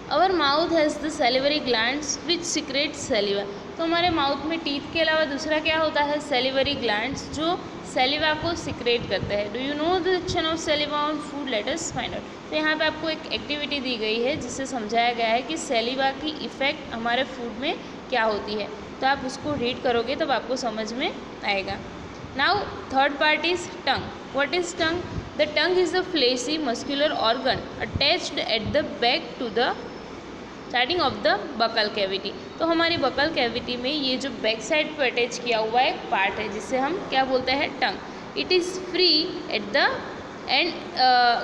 Our mouth has the salivary glands which secrete saliva. तो हमारे mouth में teeth के अलावा दूसरा क्या होता है? सेलिवरी ग्लैंड्स, जो सेलिवा को सिक्रेट करते हैं। Do you know the action of saliva on food? Let us find out. तो यहाँ पे आपको एक एक्टिविटी दी गई है जिससे समझाया गया है कि सेलिवा की इफ़ेक्ट हमारे फूड में क्या होती है। तो आप उसको रीड करोगे तब आपको समझ में आएगा। Now third part is tongue. What is tongue? The tongue is the fleshy muscular organ attached at the back to the starting of the buccal cavity. तो हमारी बकल कैविटी में ये जो बैक साइड पर अटैच किया हुआ एक part है जिसे हम क्या बोलते हैं? Tongue. It is free at the end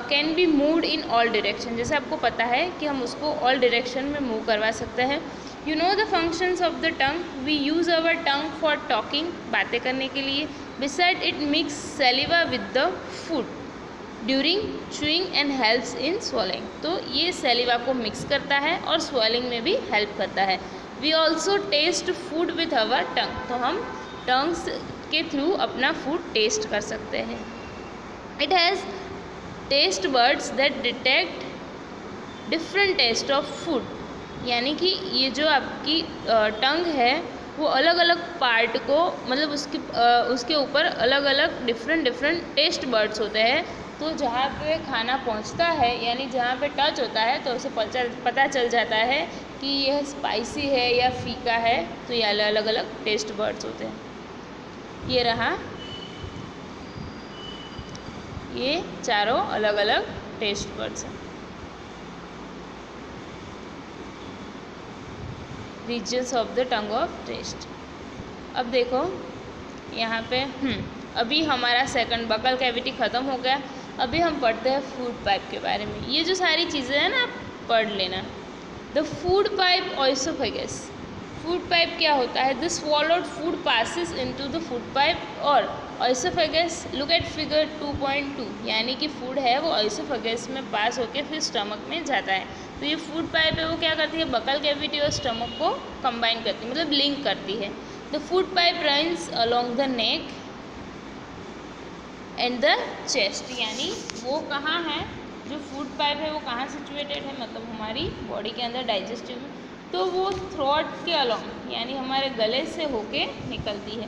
can be moved in all direction. जैसे आपको पता है कि हम उसको ऑल डायरेक्शन में मूव करवा सकते हैं। You know the functions of the tongue. We use our tongue for talking, बातें करने के लिए। Beside it mix saliva with the food during chewing and helps in swallowing। तो ये सेलिवा को मिक्स करता है और swallowing में भी हेल्प करता है। We also taste food with our tongue. तो हम टंग्स के थ्रू अपना फूड टेस्ट कर सकते हैं। It has taste buds that detect different taste of food. यानी कि ये जो आपकी टंग है वो अलग अलग पार्ट को, मतलब उसके ऊपर अलग अलग डिफरेंट टेस्ट बर्ड्स होते हैं। तो जहाँ पे खाना पहुँचता है, यानी जहाँ पे टच होता है, तो उसे पता चल जाता है कि यह स्पाइसी है या फीका है। तो ये अलग अलग टेस्ट बर्ड्स होते हैं। ये रहा, ये चारों अलग अलग टेस्ट बर्ड्स हैं। Regions of the tongue of taste. अब देखो यहाँ पे अभी हमारा सेकंड बकल कैविटी ख़त्म हो गया। अभी हम पढ़ते हैं फूड पाइप के बारे में। ये जो सारी चीज़ें हैं ना, आप पढ़ लेना। The food pipe oesophagus. Food pipe क्या होता है? The swallowed food passes into the food pipe और ऑइसोफेगस। Look at figure 2.2। यानी कि फूड है वो ऑइसोफेगस में पास होकर फिर स्टमक में जाता है। तो ये फूड पाइप है वो क्या करती है? बकल कैविटी और स्टमक को कंबाइन करती है, मतलब लिंक करती है। The food pipe runs along the neck and the chest. यानी वो कहाँ है, जो फूड पाइप है वो कहाँ सिचुएटेड है, मतलब हमारी बॉडी के अंदर डाइजेस्टिव में। तो वो थ्रोट के अलोंग, यानी हमारे गले से होके निकलती है।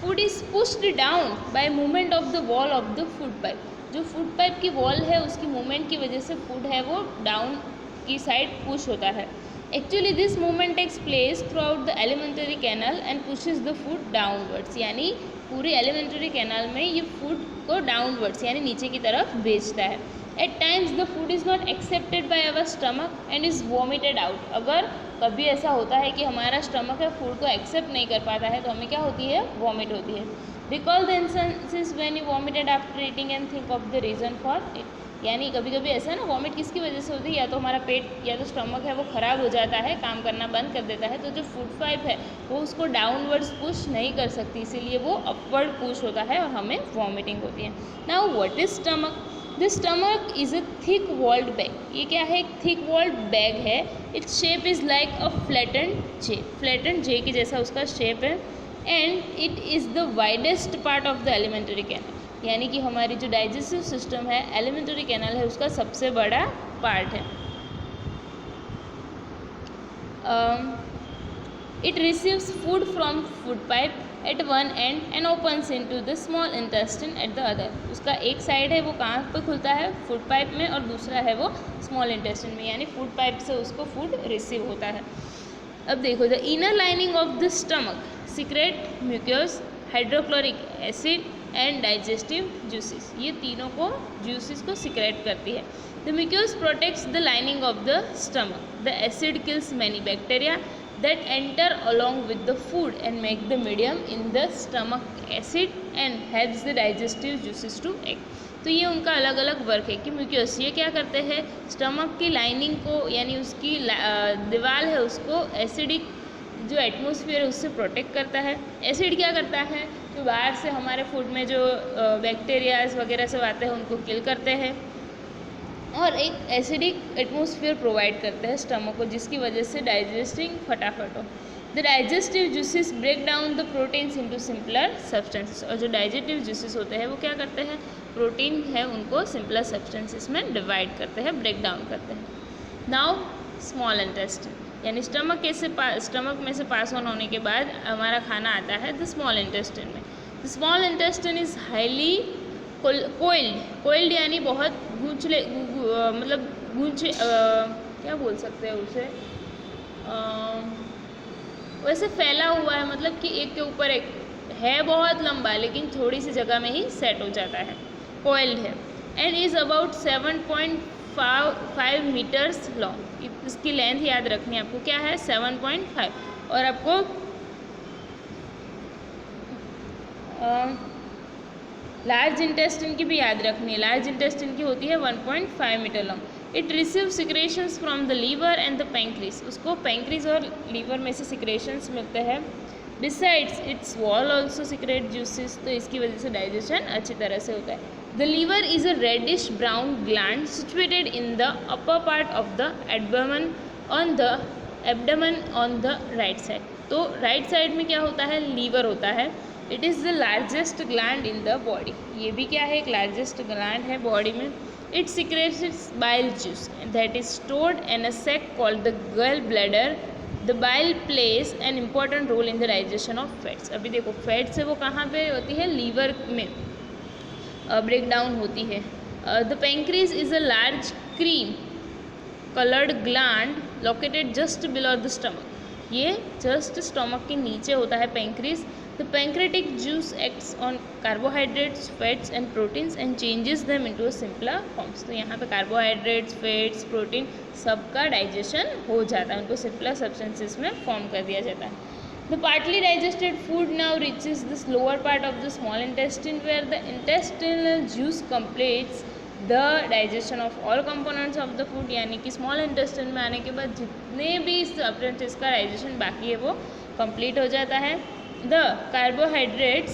Food is pushed down by movement of the wall of the food pipe. जो फूड पाइप की वॉल है उसकी मूवमेंट की वजह से फूड है वो डाउन की साइड पुश होता है। Actually this movement takes place throughout the alimentary canal and pushes the food downwards. यानी पूरी एलिमेंट्री कैनल में ये फूड को डाउनवर्ड्स यानी नीचे की तरफ भेजता है। At times the food is not accepted by our stomach and is vomited out. अगर कभी ऐसा होता है कि हमारा स्टमक है फूड को एक्सेप्ट नहीं कर पाता है तो हमें क्या होती है? वॉमिट होती है। Recall the instances when you vomited after eating and think of the reason for it. यानी कभी कभी ऐसा है ना, वॉमिट किसकी वजह से होती है? या तो हमारा पेट या तो स्टमक है वो ख़राब हो जाता है, काम करना बंद कर देता है। तो जो फूड पाइप है वो उसको डाउनवर्ड्स पुश नहीं कर सकती, इसीलिए वो अपवर्ड पुश होता है और हमें वॉमिटिंग होती है। Now what is stomach? The stomach is a thick walled bag. ये क्या है? एक थिक वॉल्ड बैग है। Its shape is like a flattened J के जैसा उसका शेप है। And it is the widest part of the alimentary canal. यानी कि हमारी जो डाइजेस्टिव सिस्टम है, एलिमेंट्री कैनल है, उसका सबसे बड़ा पार्ट है। It receives food from food pipe at one end and opens into the small intestine at the other. उसका एक साइड है वो कहाँ पे खुलता है? फूड पाइप में, और दूसरा है वो स्मॉल इंटेस्टाइन में। यानी फूड पाइप से उसको फूड रिसीव होता है। अब देखो, the inner lining of the stomach secrete mucus, hydrochloric acid and digestive juices. ये तीनों को जूसेस को सिक्रेट करती है। The mucus protects the lining of the stomach. The acid kills many bacteria that enter along with the food and make the medium in the stomach acid and helps the digestive juices to act। तो ये उनका अलग अलग work है कि mucus ये क्या करते हैं? स्टमक की लाइनिंग को, यानी उसकी दीवार है उसको एसिडिक जो एटमॉस्फेयर है उससे प्रोटेक्ट करता है। एसिड क्या करता है? जो बाहर से हमारे फूड में जो बैक्टीरियाज वगैरह सब आते हैं उनको किल करते हैं, और एक एसिडिक एटमॉस्फेयर प्रोवाइड करते हैं स्टमक को, जिसकी वजह से डाइजेस्टिंग फटाफट हो। The digestive juices break down the proteins into simpler substances. और जो डाइजेस्टिव जूसेस होते हैं वो क्या करते हैं? प्रोटीन है उनको सिंपलर सब्सटेंसेस में डिवाइड करते हैं, ब्रेक डाउन करते हैं। नाउ स्मॉल इंटेस्टिन, यानी स्टमक में से पास ऑन होने के बाद हमारा खाना आता है द स्मॉल इंटेस्टिन में। The small intestine is highly coiled यानी बहुत क्या बोल सकते हैं उसे, वैसे फैला हुआ है, मतलब कि एक के ऊपर एक है, बहुत लंबा लेकिन थोड़ी सी जगह में ही सेट हो जाता है, कोइल्ड है। And is about 7.5 metres long. इसकी लेंथ याद रखनी है आपको, क्या है 7.5, और आपको लार्ज इंटेस्टिन की भी याद रखनी है। लार्ज इंटेस्टिन की होती है 1.5 metre long. It receive secretions from the liver and the pancreas, उसको पैंक्रीज और लीवर में से सिक्रेशंस मिलते हैं। Besides its wall also secrete juices, तो इसकी वजह से डाइजेशन अच्छी तरह से होता है। The liver is a reddish brown gland situated in the upper part of the abdomen on the right side. तो राइट साइड में क्या होता है, लीवर होता है। It is the largest gland in the body, ये भी क्या है, एक लार्जेस्ट ग्लैंड है बॉडी में। It secretes bile juice that is stored in a sac called the gall bladder. The bile plays an important role in the digestion of fats. अभी देखो fats है वो कहाँ पे होती है, लीवर में ब्रेक डाउन होती है। The pancreas is a large cream coloured gland located just below the stomach, ये जस्ट स्टमक के नीचे होता है पैंक्रीज। The pancreatic juice acts on carbohydrates, fats and proteins and changes them into a simpler forms। तो यहाँ पे carbohydrates, fats, protein सबका digestion हो जाता है, उनको सिंपलर सब्सटेंसेस में फॉर्म कर दिया जाता है। The partly digested food now reaches the lower part of the small intestine where the intestinal juice completes the digestion of all components of the food, यानी कि स्मॉल इंटेस्टाइन में आने के बाद जितने भी सब्सटेंसेस का डाइजेशन बाकी है वो कंप्लीट हो जाता है। The carbohydrates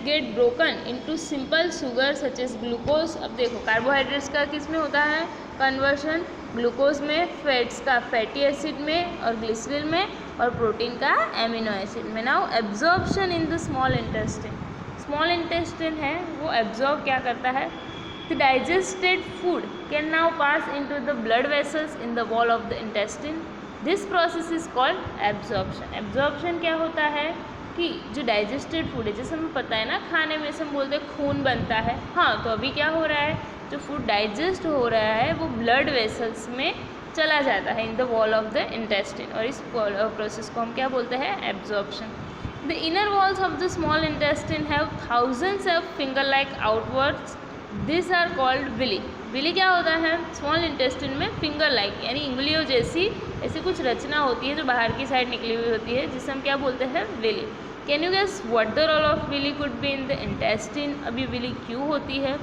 get broken into simple sugar such as glucose। अब देखो कार्बोहाइड्रेट्स का किस में होता है कन्वर्शन, ग्लूकोज में, फैट्स का फैटी एसिड में और ग्लिसरीन में, और प्रोटीन का एमिनो एसिड में। Now absorption in the small intestine है वो एब्जॉर्ब क्या करता है, the digested food can now pass into the blood vessels in the wall of the intestine. This process is called absorption. Absorption क्या होता है कि जो डाइजेस्टेड फूड है, जैसे हमें पता है ना खाने में से हम बोलते हैं खून बनता है, हाँ, तो अभी क्या हो रहा है, जो फूड डाइजेस्ट हो रहा है वो ब्लड वेसल्स में चला जाता है in the wall of the intestine, और इस प्रोसेस को हम क्या बोलते हैं, absorption. The inner walls of the small intestine have thousands of finger like outwards, this are called villi. Villi क्या होता है, स्मॉल इंटेस्टिन में फिंगर लाइक यानी उंगलियों जैसी ऐसी कुछ रचना होती है जो बाहर की साइड निकली हुई होती है, जिसे हम क्या बोलते हैं, villi. Can you guess what the role of villi could be in the intestine. अभी विली क्यों होती है,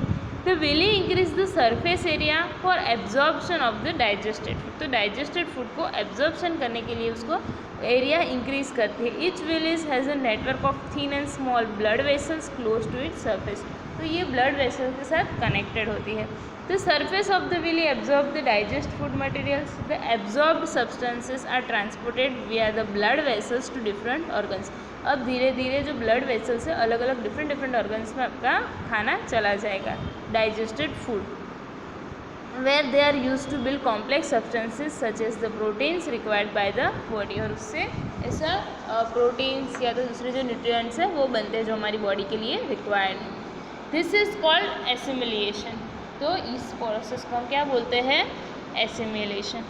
the villi increase the surface area for absorption of the digested food. तो डाइजेस्टेड फूड को एब्जॉर्प्शन करने के लिए उसको एरिया इंक्रीज करती है। Each villi has a network of thin and small blood vessels close to its surface. तो ये ब्लड वेसल्स के साथ कनेक्टेड होती है। The surface of the villi absorb the digest food materials. The absorbed substances are transported via the blood vessels to different organs. अब धीरे धीरे जो ब्लड वेसल्स है अलग अलग डिफरेंट ऑर्गन्स में आपका खाना चला जाएगा, digested food, where they are used to build complex substances such as the proteins required by the body। और उससे ऐसा प्रोटीन्स या तो दूसरे जो न्यूट्रिएंट्स है वो बनते हैं जो हमारी बॉडी के लिए रिक्वायर्ड है। This is called assimilation. तो इस प्रोसेस को हम क्या बोलते हैं, assimilation.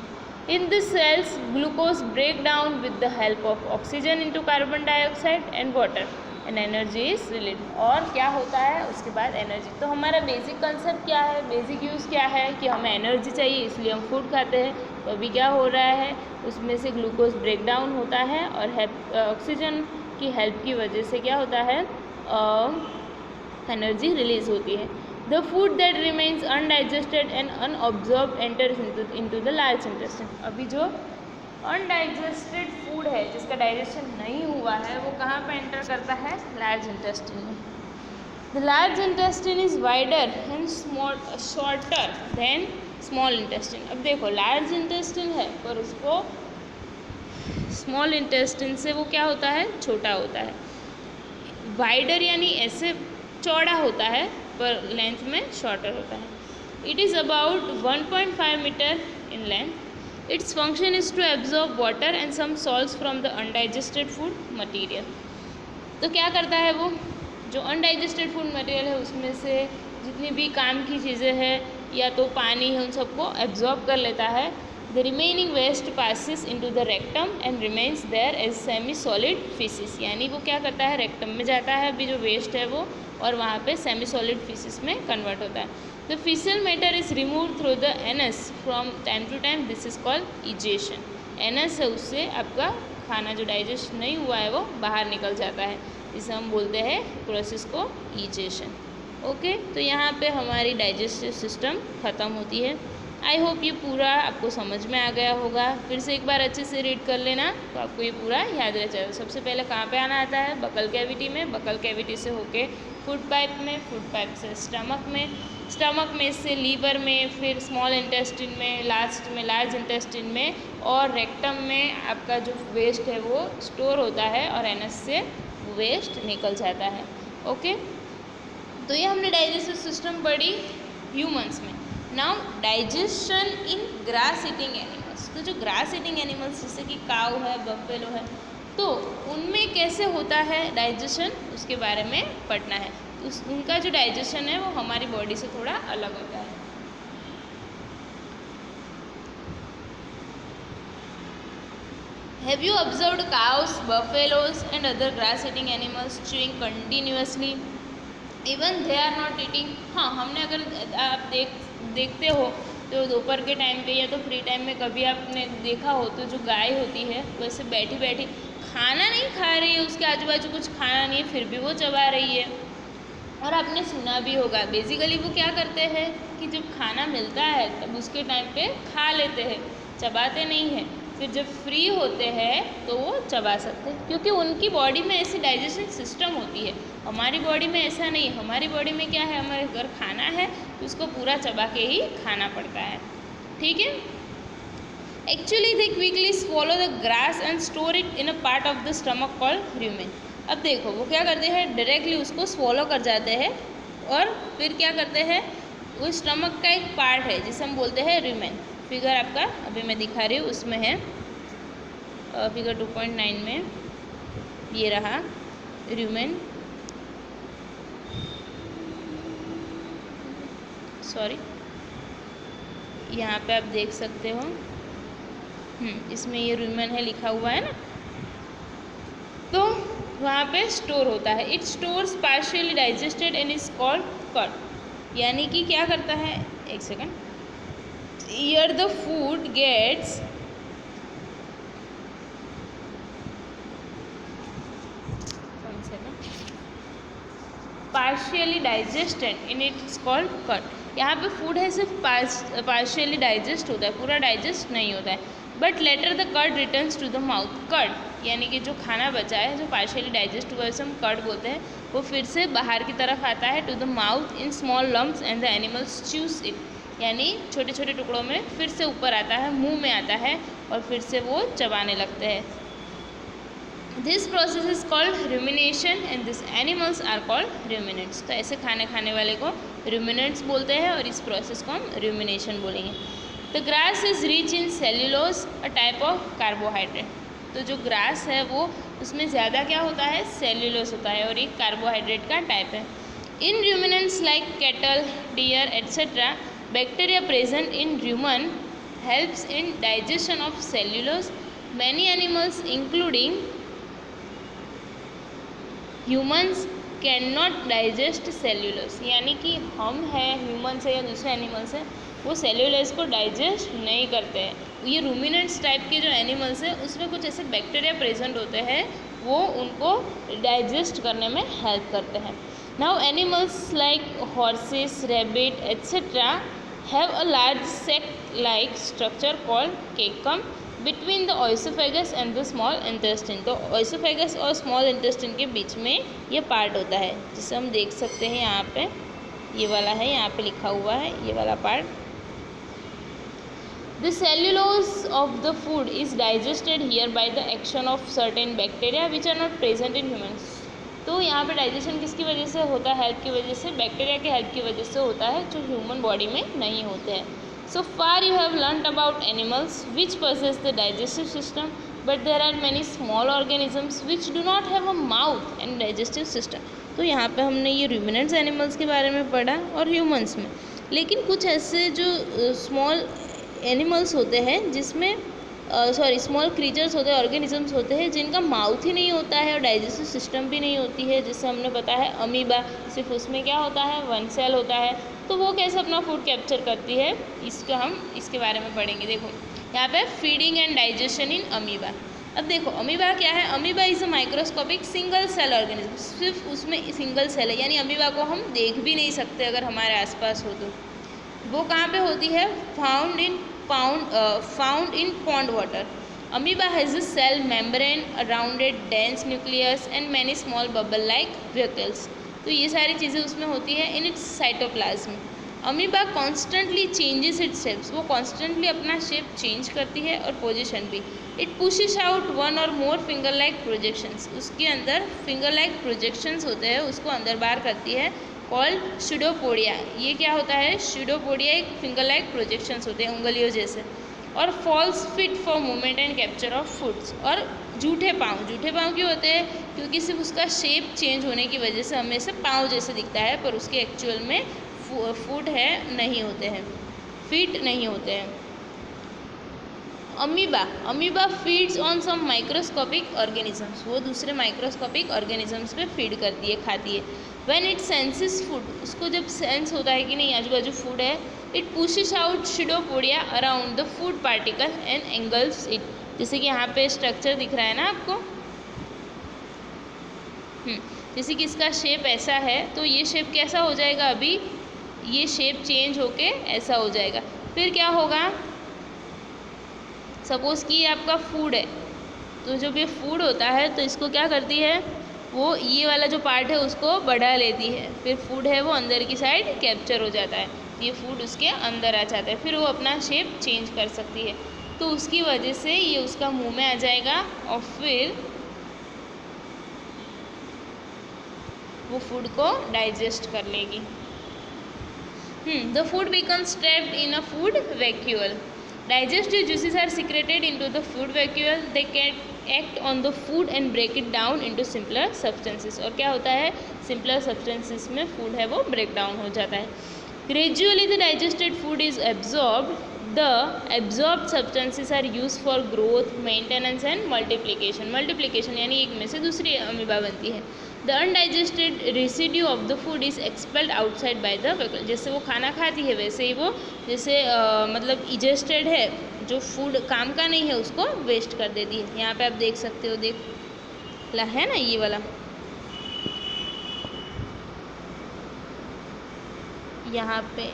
In this cells glucose break down with the help of oxygen into carbon dioxide and water and energy is release. और क्या होता है उसके बाद एनर्जी। तो हमारा बेसिक कंसेप्ट क्या है, बेसिक यूज़ क्या है कि हमें एनर्जी चाहिए इसलिए हम फूड खाते हैं। तो अभी क्या हो रहा है, उसमें से ग्लूकोज ब्रेक डाउन होता है और ऑक्सीजन की हेल्प की वजह से क्या होता है, एनर्जी रिलीज होती है। The food that remains undigested and unabsorbed enters into the large intestine। अभी जो अनडाइजेस्टेड फूड है जिसका डाइजेशन नहीं हुआ है वो कहाँ पे एंटर करता है, लार्ज इंटेस्टिन में। The large intestine is wider and shorter than small intestine। अब देखो लार्ज इंटेस्टिन है पर उसको स्मॉल इंटेस्टिन से वो क्या होता है, छोटा होता है। वाइडर यानी ऐसे चौड़ा होता है पर लेंथ में शॉर्टर होता है। It is about 1.5 meter in length. Its function is to absorb water and some salts from the undigested food material. तो क्या करता है वो, जो अनडाइजेस्टेड फूड मटेरियल है उसमें से जितनी भी काम की चीज़ें हैं या तो पानी है उन सबको एब्जॉर्ब कर लेता है. The remaining waste passes into the rectum and remains there as semi solid faeces. यानी वो क्या करता है, रेक्टम में जाता है अभी जो वेस्ट है वो, और वहाँ पे सेमी सॉलिड फीसिस में कन्वर्ट होता है. The faecal matter is remove through the anus from time to time. This is called egestion. Anus है उससे आपका खाना जो डाइजेस्ट नहीं हुआ है वो बाहर निकल जाता है. इसे हम बोलते हैं प्रोसेस को इजेशन. ओके, तो यहाँ पे हमारी डाइजेस्टिव सिस्टम ख़त्म होती है. आई होप ये पूरा आपको समझ में आ गया होगा. फिर से एक बार अच्छे से रीड कर लेना तो आपको ये पूरा याद रह जाएगा. सबसे पहले कहाँ पे आना आता है, बकल कैविटी में. बकल कैविटी से होके फूड पाइप में, फूड पाइप से स्टमक में, स्टमक में से लीवर में, फिर स्मॉल इंटेस्टिन में, लास्ट में लार्ज इंटेस्टिन में, और रेक्टम में आपका जो वेस्ट है वो स्टोर होता है और एनस से वेस्ट निकल जाता है. ओके, तो ये हमने डाइजेस्टिव सिस्टम पढ़ी ह्यूमंस में. नाउ डाइजेशन इन ग्रास ईटिंग एनिमल्स. तो जो ग्रास ईटिंग एनिमल्स जैसे कि काऊ है, बफेलो है, तो उनमें कैसे होता है डाइजेशन, उसके बारे में पढ़ना है. उनका जो डाइजेशन है वो हमारी बॉडी से थोड़ा अलग होता है. Have you observed cows, buffaloes and other grass eating animals chewing continuously? Even they are not eating. हाँ, हमने अगर आप देखते हो तो दोपहर के टाइम पे या तो फ्री टाइम में कभी आपने देखा हो तो जो गाय होती है वैसे बैठी बैठी खाना नहीं खा रही है, उसके आजू बाजू कुछ खाना नहीं है फिर भी वो चबा रही है. और आपने सुना भी होगा बेसिकली वो क्या करते हैं कि जब खाना मिलता है तब उसके टाइम पे खा लेते हैं, चबाते नहीं हैं. फिर जब फ्री होते हैं तो वो चबा सकते हैं क्योंकि उनकी बॉडी में ऐसी डाइजेशन सिस्टम होती है. हमारी बॉडी में ऐसा नहीं. हमारी बॉडी में क्या है, हमारे अगर खाना है तो उसको पूरा चबा के ही खाना पड़ता है. ठीक है. Actually they quickly swallow the grass and store it in a part of the stomach called rumen. अब देखो वो क्या करते हैं, डायरेक्टली उसको स्वॉलो कर जाते हैं और फिर क्या करते हैं, वो स्टमक का एक पार्ट है जिसे हम बोलते हैं रुमेन. फिगर आपका अभी मैं दिखा रही हूँ उसमें है, फिगर 2.9 में ये रहा रुमेन. सॉरी, यहाँ पे आप देख सकते हो इसमें ये रुमेन है लिखा हुआ है ना, तो वहाँ पे स्टोर होता है. It stores partially digested and is called cud. यानी कि क्या करता है, एक second, here the food gets partially digested in its called cud. यहाँ पे फूड है सिर्फ पार्शियली डाइजेस्ट होता है, पूरा डाइजेस्ट नहीं होता है. But later the cud returns to the mouth. Cud यानी कि जो खाना बचा है जो पार्शियली डाइजेस्ट हुआ है उसे हम कट बोलते हैं, वो फिर से बाहर की तरफ आता है to the mouth in small lumps and the animals chews it. यानी छोटे छोटे टुकड़ों में फिर से ऊपर आता है, मुंह में आता है और फिर से वो चबाने लगते हैं. This process is called rumination and this animals are called ruminants. तो ऐसे खाने वाले को रुमिनेंट्स बोलते हैं और इस प्रोसेस को हम रुमिनेशन बोलेंगे. The grass is rich in cellulose, a type of carbohydrate. तो जो ग्रास है वो उसमें ज़्यादा क्या होता है, सेल्यूलोज होता है और एक कार्बोहाइड्रेट का टाइप है. In ruminants like cattle, deer etcetera, bacteria present in rumen helps in digestion of cellulose. Many animals including humans can not digest cellulose. यानी कि हम हैं, ह्यूमन्स है या दूसरे एनिमल्स हैं, वो सेल्यूलोज को डाइजेस्ट नहीं करते हैं. ये रूमिनेंट्स टाइप के जो एनिमल्स हैं उसमें कुछ ऐसे बैक्टीरिया प्रेजेंट होते हैं वो उनको डाइजेस्ट करने में हेल्प करते हैं. Now animals like horses, rabbit etcetera have a large sac like structure called caecum between the oesophagus and the small intestine. तो ओइसोफेगस और स्मॉल इंटेस्टिन के बीच में ये पार्ट होता है जिसे हम देख सकते हैं यहाँ पे, ये वाला है, यहाँ पे लिखा हुआ है ये वाला part. The cellulose of the food is digested here by the action of certain bacteria which are not present in humans. तो यहाँ पे डाइजेशन किसकी वजह से होता है? हेल्प की वजह से, बैक्टीरिया के हेल्प की वजह से होता है, जो ह्यूमन बॉडी में नहीं होते हैं। So far you have learnt about animals which possess the digestive system, but there are many small organisms which do not have a mouth and digestive system. तो यहाँ पे हमने ये ruminants animals के बारे में पढ़ा और humans में, लेकिन कुछ ऐसे जो small animals होते हैं जिसमें स्मॉल क्रीचर्स होते हैं, ऑर्गेनिजम्स होते हैं जिनका माउथ ही नहीं होता है और डाइजेस्टिव सिस्टम भी नहीं होती है, जिससे हमने पता है अमीबा, सिर्फ उसमें क्या होता है, वन सेल होता है। तो वो कैसे अपना फूड कैप्चर करती है, इसका हम इसके बारे में पढ़ेंगे। देखो यहाँ पे feeding and digestion in amoeba. अब देखो अमीबा क्या है? Amoeba is a microscopic single cell organism. सिर्फ उसमें सिंगल सेल है, यानी अमीबा को हम देख भी नहीं सकते अगर हमारे आसपास हो तो। वो कहाँ पे होती है? Found in pond water. Amoeba has a cell membrane around a dense nucleus and many small bubble like vehicles. तो ये सारी चीज़ें उसमें होती है in its cytoplasm. Amoeba constantly changes its shapes. वो कॉन्स्टेंटली अपना शेप चेंज करती है और पोजिशन भी। इट पुशेस आउट वन और मोर फिंगर लाइक प्रोजेक्शंस। उसके अंदर फिंगर लाइक प्रोजेक्शंस होते हैं, उसको अंदर बाहर करती है, कॉल्ड स्यूडोपोडिया। ये क्या होता है? स्यूडोपोडिया एक फिंगर लाइक प्रोजेक्शंस होते हैं, उंगलियों जैसे। और false feet for movement and capture of foods. और जूठे पाँव क्यों होते हैं? क्योंकि सिर्फ उसका शेप चेंज होने की वजह से हमें से पाँव जैसे दिखता है, पर उसके एक्चुअल में फूड है नहीं होते हैं, फिट नहीं होते हैं। Amoeba feeds on some microscopic organisms. वो दूसरे माइक्रोस्कोपिक ऑर्गेनिजम्स पे फीड करती है, खाती है। व्हेन इट सेंसेस फूड, उसको जब सेंस होता है कि नहीं आजू बाजू फूड है, it pushes out pseudopodia around the food particle and angles it. जैसे कि यहाँ पे स्ट्रक्चर दिख रहा है ना आपको, जैसे कि इसका शेप ऐसा है, तो ये शेप कैसा हो जाएगा? अभी ये शेप चेंज होके ऐसा हो जाएगा। फिर क्या होगा? सपोज़ कि ये आपका फूड है, तो जब ये फूड होता है तो इसको क्या करती है, वो ये वाला जो पार्ट है उसको बढ़ा लेती है। फिर फूड है वो अंदर की साइड कैप्चर हो जाता है, ये फूड उसके अंदर आ जाता है, फिर वो अपना शेप चेंज कर सकती है। तो उसकी वजह से ये उसका मुंह में आ जाएगा और फिर वो फूड को डाइजेस्ट कर लेगी। The food becomes trapped in a food vacuole. Digestive juices are secreted into the food vacuole. They can act on the food and break it down into simpler substances. और क्या होता है? Simpler substances में food है वो break down हो जाता है। Gradually the digested food is absorbed. The absorbed substances are used for growth, maintenance and multiplication. Multiplication यानी एक में से दूसरी अमीबा बनती है। The undigested residue of the food is expelled outside by the vacuole. जैसे वो खाना खाती है वैसे ही वो जैसे मतलब इजेस्टेड है, जो फूड काम का नहीं है उसको वेस्ट कर देती है। यहाँ पे आप देख सकते हो, देख ला है ना ये वाला, यहाँ पे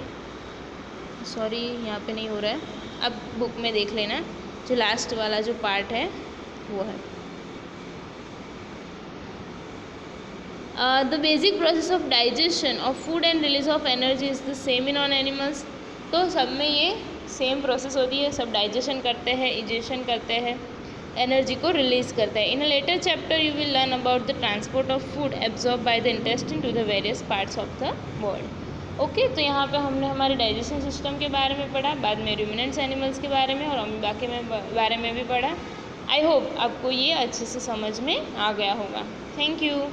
सॉरी यहाँ पे नहीं हो रहा है, अब बुक में देख लेना, जो लास्ट वाला जो पार्ट है वो है। The basic process of digestion of food and release of energy is the same in all animals. तो सब में ये सेम प्रोसेस होती है, सब डाइजेशन करते हैं, इजेशन करते हैं, एनर्जी को रिलीज करते हैं। In a later chapter you will learn about the transport of food absorb by the intestine to the various parts of the body. Okay, तो यहाँ पे हमने हमारे डाइजेशन सिस्टम के बारे में पढ़ा, बाद में रूमिनेंट्स एनिमल्स के बारे में और अमीबा के बारे में भी पढ़ा। आई होप आपको ये अच्छे से समझ में आ गया होगा। Thank you.